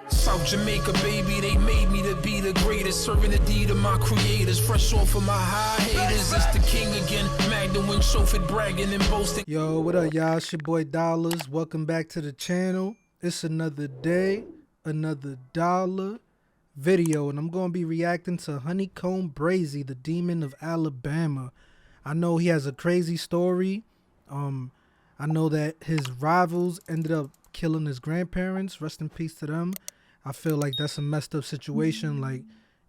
South Jamaica, baby, they made me to be the greatest. Serving the deed of my creators. Fresh off of my high haters. It's the king again. Magdalene, chauffeured, bragging and boasting. Yo, what up, y'all? It's your boy Dollars. Welcome back to the channel. It's another day, another dollar video, and I'm going to be reacting to Honeykomb Brazy, the demon of Alabama. I know he has a crazy story. I know that his rivals ended up killing his grandparents. Rest in peace to them. I feel like that's a messed up situation. Like,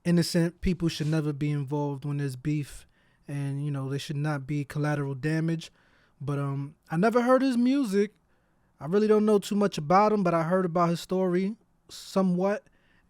innocent people should never be involved when there's beef, and you know, there should not be collateral damage. But I never heard his music. I really don't know too much about him, but I heard about his story somewhat,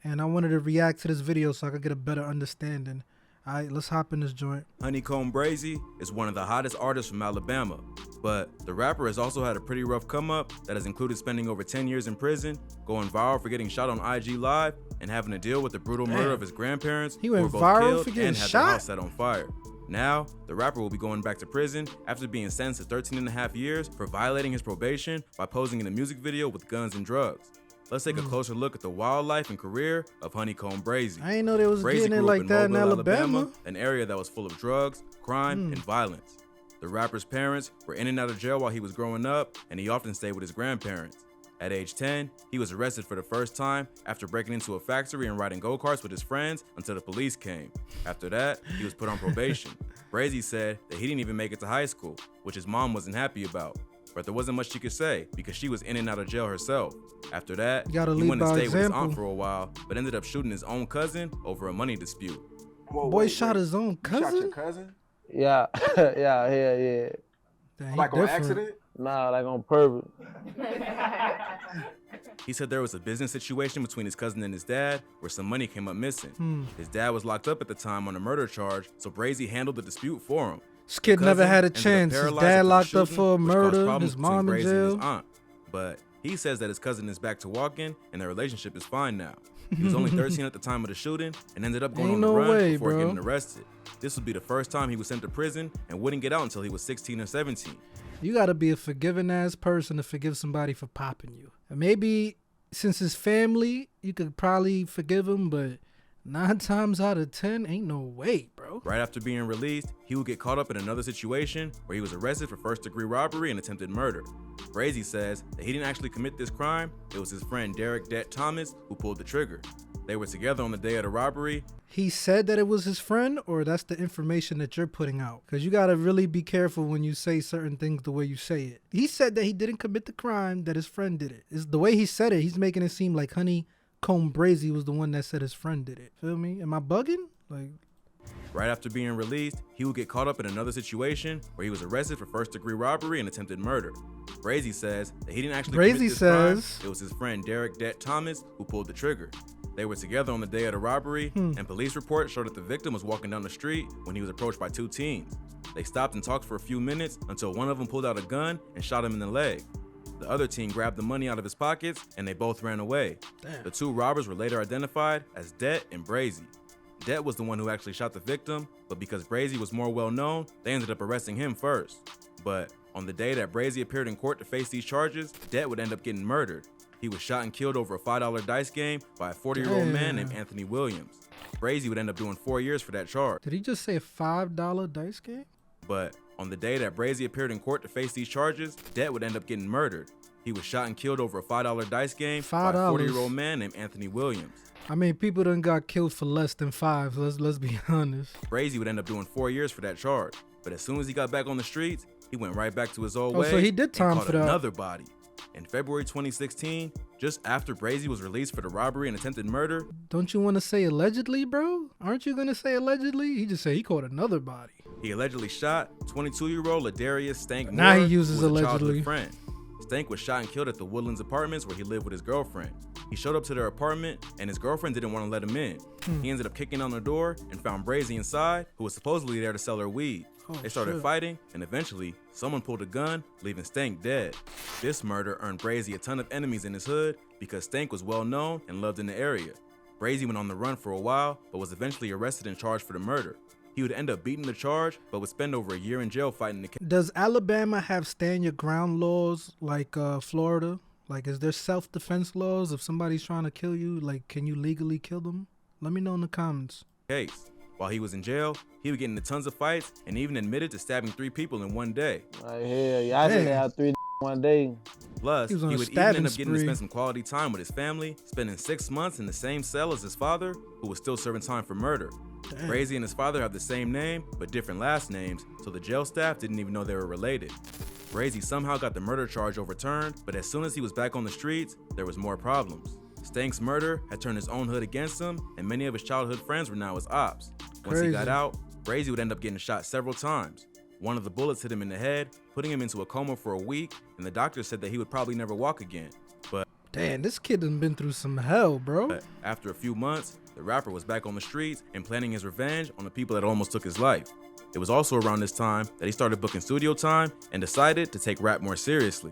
and I wanted to react to this video so I could get a better understanding. All right, let's hop in this joint. Honeykomb Brazy is one of the hottest artists from Alabama, but the rapper has also had a pretty rough come up that has included spending over 10 years in prison, going viral for getting shot on IG Live, and having to deal with the brutal murder of his grandparents He who were went both viral killed for getting and had shot? their house set on fire. Now, the rapper will be going back to prison after being sentenced to 13 and a half years for violating his probation by posing in a music video with guns and drugs. Let's take a closer look at the wild life and career of Honeykomb Brazy. I ain't know they was Brazy getting it grew like up that in Mobile, Alabama. an area that was full of drugs, crime, and violence. The rapper's parents were in and out of jail while he was growing up, and he often stayed with his grandparents. At age 10, he was arrested for the first time after breaking into a factory and riding go-karts with his friends until the police came. After that, he was put on probation. Brazy said that he didn't even make it to high school, which his mom wasn't happy about. But there wasn't much she could say because she was in and out of jail herself. After that, he went to stay with his aunt for a while, but ended up shooting his own cousin over a money dispute. Boy shot his own cousin? You shot your cousin? Yeah, yeah. Dang, Like on different. accident? Nah, like on purpose. He said there was a business situation between his cousin and his dad where some money came up missing. His dad was locked up at the time on a murder charge, so Brazy handled the dispute for him. This kid never had a chance. His dad locked up for a murder, his mom in jail. Aunt. But he says that his cousin is back to walking and their relationship is fine now. He was only 13 at the time of the shooting and ended up going on the run before getting arrested. This would be the first time he was sent to prison and wouldn't get out until he was 16 or 17. You gotta be a forgiving ass person to forgive somebody for popping you. And maybe since his family, you could probably forgive him, but 9 times out of 10, ain't no way, bro. Right after being released, he would get caught up in another situation where he was arrested for first-degree robbery and attempted murder. Brazy says that he didn't actually commit this crime. It was his friend Derek Det Thomas who pulled the trigger. They were together on the day of the robbery. He said that it was his friend, or that's the information that you're putting out? Because you gotta really be careful when you say certain things the way you say it. He said that he didn't commit the crime, that his friend did it. It's the way he said it, he's making it seem like Honeykomb Brazy was the one that said his friend did it. Feel me? Am I bugging? Like, Right after being released, he would get caught up in another situation where he was arrested for first-degree robbery and attempted murder. Brazy says that he didn't actually commit this crime. It was his friend Derek Det Thomas who pulled the trigger. They were together on the day of the robbery, and police reports showed that the victim was walking down the street when he was approached by 2 teens. They stopped and talked for a few minutes until one of them pulled out a gun and shot him in the leg. The other teen grabbed the money out of his pockets and they both ran away. damn. The 2 robbers were later identified as Det and Brazy. Det was the one who actually shot the victim, but because Brazy was more well known, they ended up arresting him first. But on the day that Brazy appeared in court to face these charges, Det would end up getting murdered. He was shot and killed over a $5 dice game by a 40-year-old man named Anthony Williams. Brazy would end up doing 4 years for that charge. did he just say a $5 dice game? But on the day that Brazy appeared in court to face these charges, Det would end up getting murdered. He was shot and killed over a $5 dice game by a 40-year-old man named Anthony Williams. I mean, people done got killed for less than 5, so let's be honest. Brazy would end up doing 4 years for that charge. But as soon as he got back on the streets, he went right back to his old ways. So he did time and caught for that. another body. In February 2016, just after Brazy was released for the robbery and attempted murder. Don't you want to say allegedly, bro? Aren't you gonna say allegedly? He just said he caught another body. He allegedly shot 22-year-old Ladarius Stank Now he Moore, uses who was a allegedly. childhood friend. Stank was shot and killed at the Woodlands Apartments where he lived with his girlfriend. He showed up to their apartment and his girlfriend didn't want to let him in. He ended up kicking on the door and found Brazy inside, who was supposedly there to sell her weed. They started fighting, and eventually, someone pulled a gun, leaving Stank dead. This murder earned Brazy a ton of enemies in his hood because Stank was well known and loved in the area. Brazy went on the run for a while, but was eventually arrested and charged for the murder. He would end up beating the charge, but would spend over a year in jail fighting the case. Does Alabama have stand your ground laws like Florida? Like, is there self-defense laws if somebody's trying to kill you? Like, can you legally kill them? Let me know in the comments. Case. While he was in jail, he would get into tons of fights and even admitted to stabbing 3 people in one day. Like, hell yeah, I did have 3 one day. Plus, He he was on a would even stabbing end up getting to spree. spend some quality time with his family, spending 6 months in the same cell as his father, who was still serving time for murder. Damn. Brazy and his father have the same name, but different last names, so the jail staff didn't even know they were related. Brazy somehow got the murder charge overturned, but as soon as he was back on the streets, there was more problems. Stank's murder had turned his own hood against him, and many of his childhood friends were now his ops. Once he got Crazy. out, Brazy would end up getting shot several times. One of the bullets hit him in the head, putting him into a coma for a week, and the doctor said that he would probably never walk again. Damn, this kid done been through some hell, bro. But after a few months, the rapper was back on the streets and planning his revenge on the people that almost took his life. It was also around this time that he started booking studio time and decided to take rap more seriously.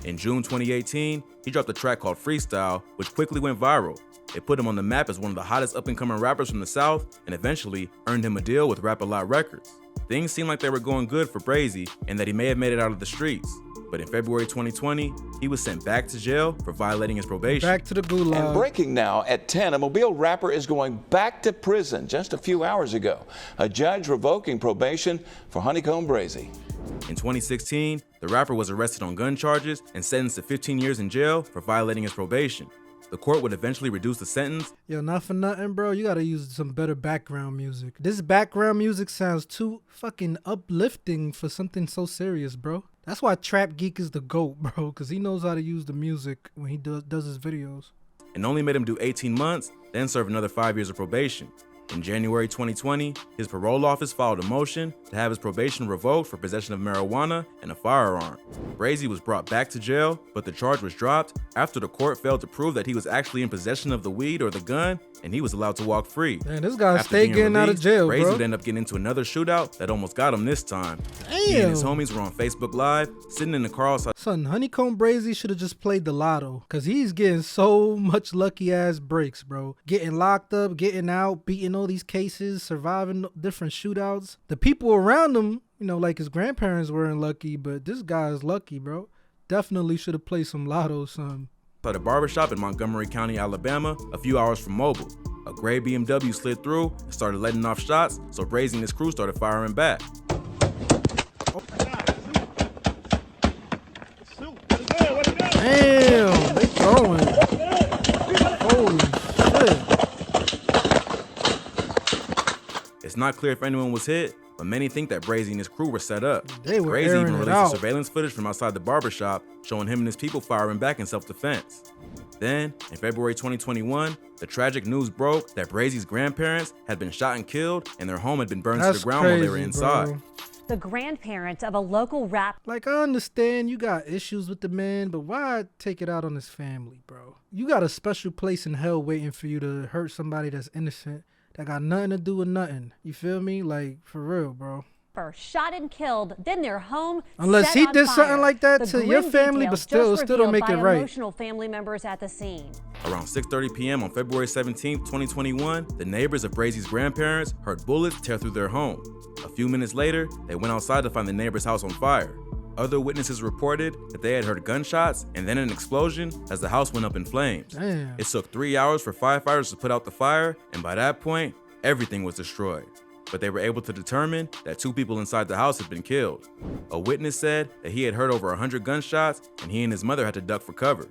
In June 2018, he dropped a track called Freestyle, which quickly went viral. It put him on the map as one of the hottest up-and-coming rappers from the South and eventually earned him a deal with Rap-A-Lot Records. Things seemed like they were going good for Brazy and that he may have made it out of the streets. But in February 2020, he was sent back to jail for violating his probation. Back to the gulag. And breaking now at 10, a Mobile rapper is going back to prison just a few hours ago. A judge revoking probation for Honeykomb Brazy. In 2016, the rapper was arrested on gun charges and sentenced to 15 years in jail for violating his probation. The court would eventually reduce the sentence. Yo, not for nothing, bro. You gotta use some better background music. This background music sounds too fucking uplifting for something so serious, bro. That's why Trap Geek is the GOAT, bro, because he knows how to use the music when he does his videos. And only made him do 18 months, then serve another 5 years of probation. In January 2020, his parole office filed a motion to have his probation revoked for possession of marijuana and a firearm. Brazy was brought back to jail, but the charge was dropped after the court failed to prove that he was actually in possession of the weed or the gun, and he was allowed to walk free. Man, this guy After stay being getting out of released, jail, Brazy bro. would end up getting into another shootout that almost got him this time. He and his Damn. homies were on Facebook Live, sitting in the car outside. Son, Honeykomb Brazy should have just played the lotto, because he's getting so much lucky-ass breaks, bro. Getting locked up, getting out, beating all these cases, surviving different shootouts. The people around him, you know, like his grandparents weren't lucky, but this guy is lucky, bro. Definitely should have played some lotto, son. At a barbershop in Montgomery County, Alabama, a few hours from Mobile. A gray BMW slid through and started letting off shots, so Brazy and his crew started firing back. Damn, they throwing. Holy shit. It's not clear if anyone was hit, but many think that Brazy and his crew were set up. They were Brazy airing even it released out. surveillance footage from outside the barbershop showing him and his people firing back in self-defense. Then, in February 2021, the tragic news broke that Brazy's grandparents had been shot and killed and their home had been burned to That's the ground while they were crazy, inside. bro. The grandparents of a local rap Like, I understand you got issues with the man, but why take it out on his family, bro? You got a special place in hell waiting for you to hurt somebody that's innocent, that got nothing to do with nothing. You feel me? Like, for real, bro. rapper shot and killed, then their home Unless set he on did fire. something like that The to your grim family, but details still just don't make revealed it by right. Emotional family members at the scene. Around 6:30 p.m. on February 17, 2021, the neighbors of Brazy's grandparents heard bullets tear through their home. A few minutes later, they went outside to find the neighbor's house on fire. Other witnesses reported that they had heard gunshots and then an explosion as the house went up in flames. Damn. It took 3 hours for firefighters to put out the fire, and by that point, everything was destroyed. But they were able to determine that 2 people inside the house had been killed. A witness said that he had heard over 100 gunshots and he and his mother had to duck for cover.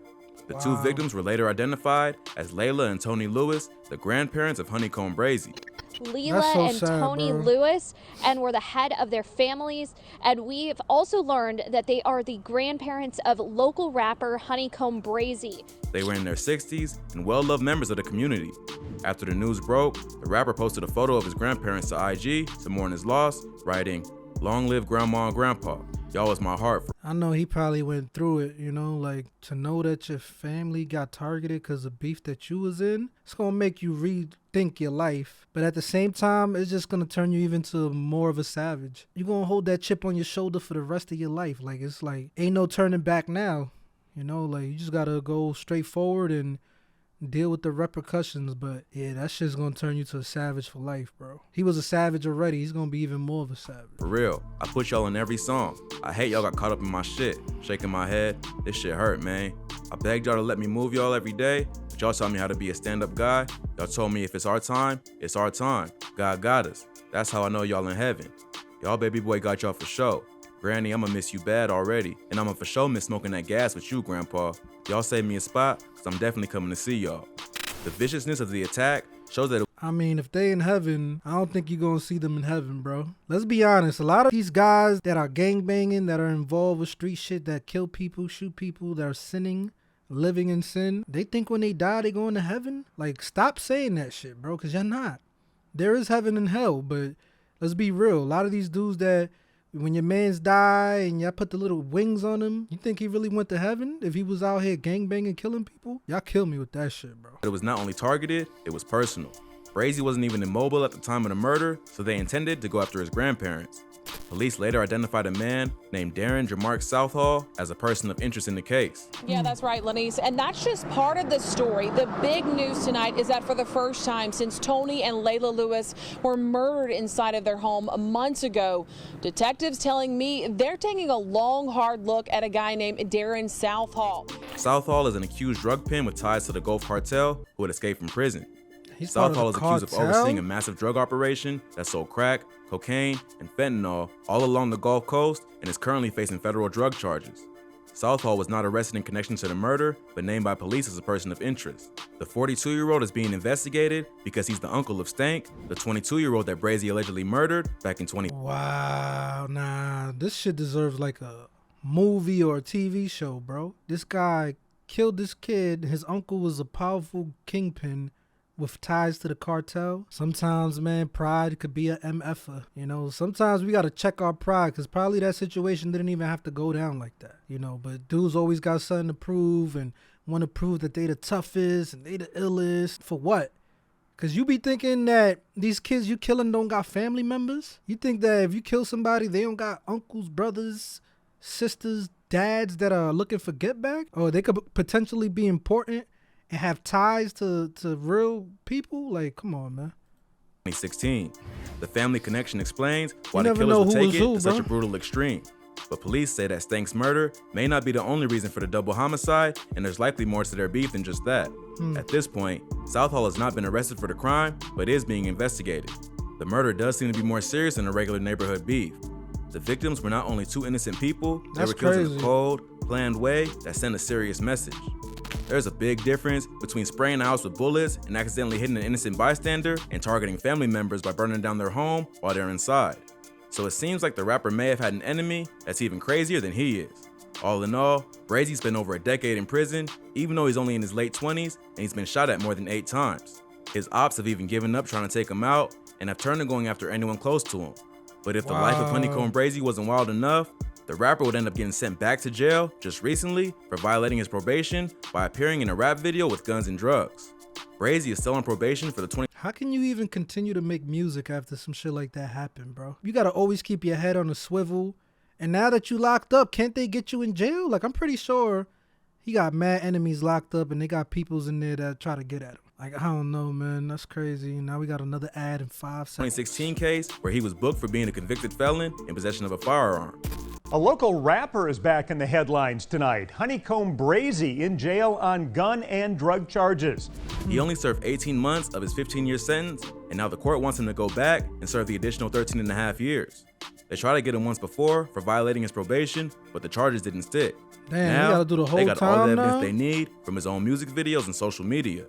The 2 victims were later identified as Layla and Tony Lewis, the grandparents of Honeykomb Brazy. Leela That's so and sad, Tony bro. Lewis, and were the head of their families. And we've also learned that they are the grandparents of local rapper Honeykomb Brazy. They were in their 60s and well-loved members of the community. After the news broke, the rapper posted a photo of his grandparents to IG to mourn his loss, writing, "Long live Grandma and Grandpa. Y'all was my heart." I know he probably went through it, you know, like to know that your family got targeted because of beef that you was in, it's going to make you rethink your life. But at the same time, it's just going to turn you even to more of a savage. You're going to hold that chip on your shoulder for the rest of your life. Like, it's like, ain't no turning back now. You know, like you just got to go straight forward and deal with the repercussions. But yeah, that shit's gonna turn you to a savage for life, bro. He was a savage already. He's gonna be even more of a savage. For real, I put y'all in every song. I hate y'all got caught up in my shit. Shaking my head, this shit hurt, man. I begged y'all to let me move y'all every day, but y'all taught me how to be a stand-up guy. Y'all told me if it's our time, it's our time. God got us. That's how I know y'all in heaven. Y'all baby boy got y'all for show. Granny, I'ma miss you bad already, and I'ma for sure miss smoking that gas with you, Grandpa. Y'all save me a spot, cause I'm definitely coming to see y'all. The viciousness of the attack shows that I mean, if they in heaven, I don't think you're gonna see them in heaven, bro. Let's be honest. A lot of these guys that are gangbanging, that are involved with street shit, that kill people, shoot people, that are sinning, living in sin, they think when they die, they going to heaven? Like, stop saying that shit, bro, because you're not. There is heaven and hell, but let's be real. A lot of these dudes that, when your mans die and y'all put the little wings on him, you think he really went to heaven if he was out here gangbanging, killing people? Y'all kill me with that shit, bro. it was not only targeted, it was personal. Brazy wasn't even immobile at the time of the murder, so they intended to go after his grandparents. Police later identified a man named Darren Jamark Southall as a person of interest in the case. Yeah, that's right, Lenise. And that's just part of the story. The big news tonight is that for the first time since Tony and Layla Lewis were murdered inside of their home months ago, detectives telling me they're taking a long, hard look at a guy named Darren Southall. Southall is an accused drug pin with ties to the Gulf Cartel who had escaped from prison. He's part of Southall the is accused of cartel? overseeing a massive drug operation that sold crack, cocaine, and fentanyl all along the Gulf Coast and is currently facing federal drug charges. Southall was not arrested in connection to the murder, but named by police as a person of interest. The 42-year-old is being investigated because he's the uncle of Stank, the 22-year-old that Brazy allegedly murdered back in 20. Wow, nah, this shit deserves like a movie or a TV show, bro. This guy killed this kid. His uncle was a powerful kingpin with ties to the cartel. Sometimes, man, pride could be a MFer. You know, sometimes we got to check our pride because probably that situation didn't even have to go down like that, you know. But dudes always got something to prove and want to prove that they the toughest and they the illest. For what? Because you be thinking that these kids you killing don't got family members? You think that if you kill somebody, they don't got uncles, brothers, sisters, dads that are looking for get back? Or they could potentially be important and have ties to real people? Like, come on, man. 2016. The family connection explains why You the never killers know would who take was it who, to such a bro. brutal extreme. But police say that Stank's murder may not be the only reason for the double homicide, and there's likely more to their beef than just that. At this point, Southall has not been arrested for the crime, but is being investigated. The murder does seem to be more serious than a regular neighborhood beef. The victims were not only two innocent people, they That's were killed in crazy. a cold, planned way that sent a serious message. There's a big difference between spraying a house with bullets and accidentally hitting an innocent bystander and targeting family members by burning down their home while they're inside. So it seems like the rapper may have had an enemy that's even crazier than he is. All in all, Brazy spent over a decade in prison, even though he's only in his late 20s and he's been shot at more than 8 times. His ops have even given up trying to take him out and have turned to going after anyone close to him. But if the life of Honeykomb Brazy wasn't wild enough, the rapper would end up getting sent back to jail just recently for violating his probation by appearing in a rap video with guns and drugs. Brazy is still on probation for the 20. How can you even continue to make music after some shit like that happen, bro? You gotta always keep your head on a swivel. And now that you locked up, can't they get you in jail? Like, I'm pretty sure he got mad enemies locked up and they got peoples in there that try to get at him. Like, I don't know, man. That's crazy. Now we got another ad in 5 seconds. 2016 case where he was booked for being a convicted felon in possession of a firearm. A local rapper is back in the headlines tonight. Honeykomb Brazy in jail on gun and drug charges. He only served 18 months of his 15-year sentence, and now the court wants him to go back and serve the additional 13 and a half years. They tried to get him once before for violating his probation, but the charges didn't stick. Damn, now, you gotta do the whole they got all time the evidence now? they need from his own music videos and social media.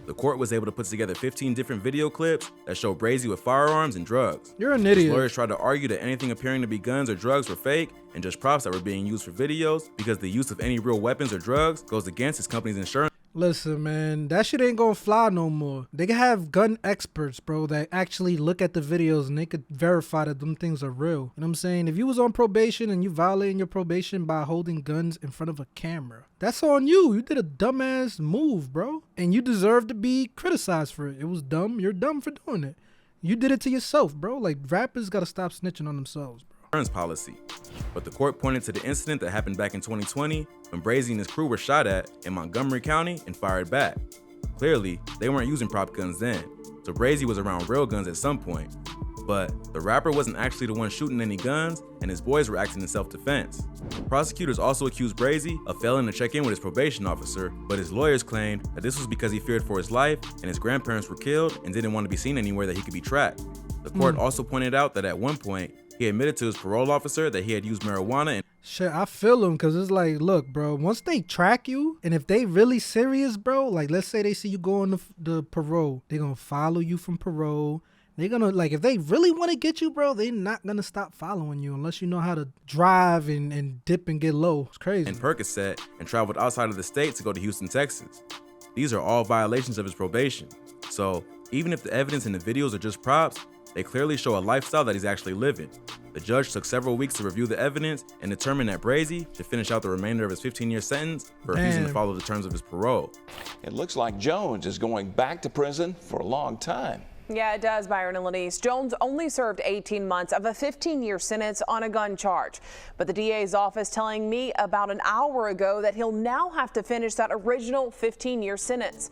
The court was able to put together 15 different video clips that show Brazy with firearms and drugs. You're an His idiot. lawyers tried to argue that anything appearing to be guns or drugs were fake and just props that were being used for videos because the use of any real weapons or drugs goes against his company's insurance. Listen, man, that shit ain't gonna fly no more. They can have gun experts, bro, that actually look at the videos and they could verify that them things are real. You know what I'm saying? If you was on probation and you violating your probation by holding guns in front of a camera, that's on you. You did a dumbass move, bro. And you deserve to be criticized for it. It was dumb. You're dumb for doing it. You did it to yourself, bro. Like, rappers gotta stop snitching on themselves, bro. Policy. But the court pointed to the incident that happened back in 2020 when Brazy and his crew were shot at in Montgomery County and fired back. Clearly, they weren't using prop guns then, so Brazy was around real guns at some point. But the rapper wasn't actually the one shooting any guns, and his boys were acting in self-defense. Prosecutors also accused Brazy of failing to check in with his probation officer, but his lawyers claimed that this was because he feared for his life and his grandparents were killed and didn't want to be seen anywhere that he could be tracked. The court also pointed out that at one point, he admitted to his parole officer that he had used marijuana. Shit, I feel him, because it's like, look, bro, once they track you, and if they really serious, bro, like, let's say they see you go on the parole, they're going to follow you from parole. They're going to, like, if they really want to get you, bro, they're not going to stop following you unless you know how to drive and dip and get low. It's crazy. And Percocet and traveled outside of the state to go to Houston, Texas. These are all violations of his probation. So even if the evidence in the videos are just props, they clearly show a lifestyle that he's actually living. The judge took several weeks to review the evidence and determined that Brazy should finish out the remainder of his 15-year sentence for refusing to follow the terms of his parole. It looks like Jones is going back to prison for a long time. Yeah, it does, Byron and Lenise. Jones only served 18 months of a 15-year sentence on a gun charge. But the DA's office telling me about an hour ago that he'll now have to finish that original 15-year sentence.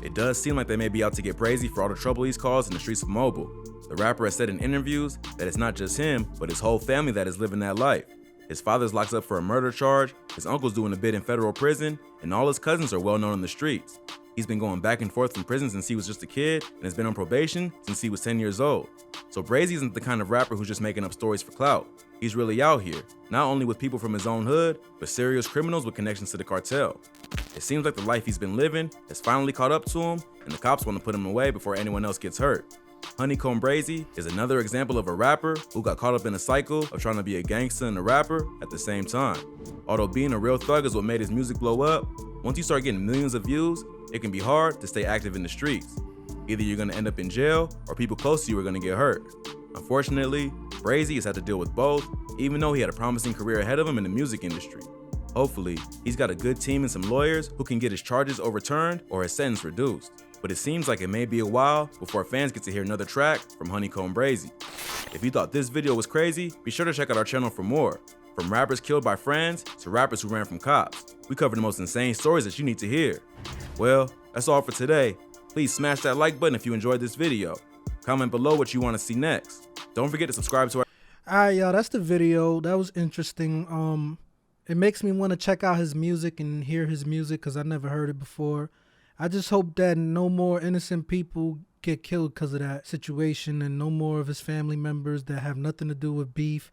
It does seem like they may be out to get Brazy for all the trouble he's caused in the streets of Mobile. The rapper has said in interviews that it's not just him, but his whole family that is living that life. His father's locked up for a murder charge, his uncle's doing a bid in federal prison, and all his cousins are well known in the streets. He's been going back and forth from prison since he was just a kid and has been on probation since he was 10 years old. So Brazy isn't the kind of rapper who's just making up stories for clout. He's really out here, not only with people from his own hood, but serious criminals with connections to the cartel. It seems like the life he's been living has finally caught up to him, and the cops want to put him away before anyone else gets hurt. Honeykomb Brazy is another example of a rapper who got caught up in a cycle of trying to be a gangster and a rapper at the same time. Although being a real thug is what made his music blow up, once you start getting millions of views, it can be hard to stay active in the streets. Either you're going to end up in jail or people close to you are going to get hurt. Unfortunately, Brazy has had to deal with both, even though he had a promising career ahead of him in the music industry. Hopefully, he's got a good team and some lawyers who can get his charges overturned or his sentence reduced. But it seems like it may be a while before fans get to hear another track from Honeykomb Brazy. If you thought this video was crazy, be sure to check out our channel for more. From rappers killed by friends to rappers who ran from cops, we cover the most insane stories that you need to hear. Well, that's all for today. Please smash that like button if you enjoyed this video. Comment below what you want to see next. Don't forget to subscribe to our... Alright, y'all, that's the video. That was interesting. It makes me want to check out his music and hear his music because I never heard it before. I just hope that no more innocent people get killed because of that situation, and no more of his family members that have nothing to do with beef,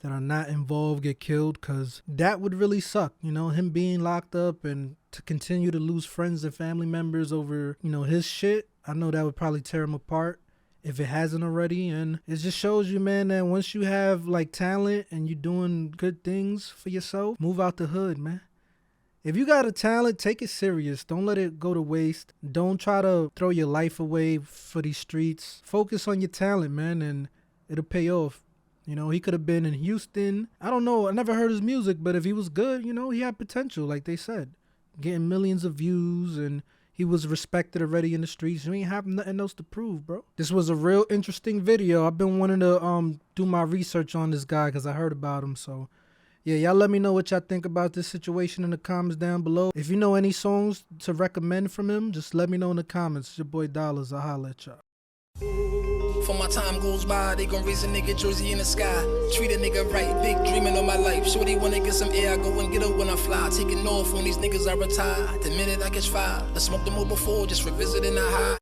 that are not involved, get killed, because that would really suck, you know, him being locked up and to continue to lose friends and family members over, you know, his shit. I know that would probably tear him apart if it hasn't already. And it just shows you, man, that once you have like talent and you're doing good things for yourself, move out the hood, man. If you got a talent, take it serious. Don't let it go to waste. Don't try to throw your life away for these streets. Focus on your talent, man, and it'll pay off. You know, he could have been in Houston. I don't know. I never heard his music, but if he was good, you know, he had potential, like they said. Getting millions of views, and he was respected already in the streets. You ain't have nothing else to prove, bro. This was a real interesting video. I've been wanting to do my research on this guy because I heard about him. So, yeah, y'all let me know what y'all think about this situation in the comments down below. If you know any songs to recommend from him, just let me know in the comments. It's your boy Dollars. I'll holla at y'all. For my time goes by, they gon' raise a nigga jersey in the sky. Treat a nigga right, big dreaming on my life. Shorty wanna get some air, I go and get her when I fly. Taking off on these niggas I retire. The minute I catch fire, I smoked them all before, just revisiting the high.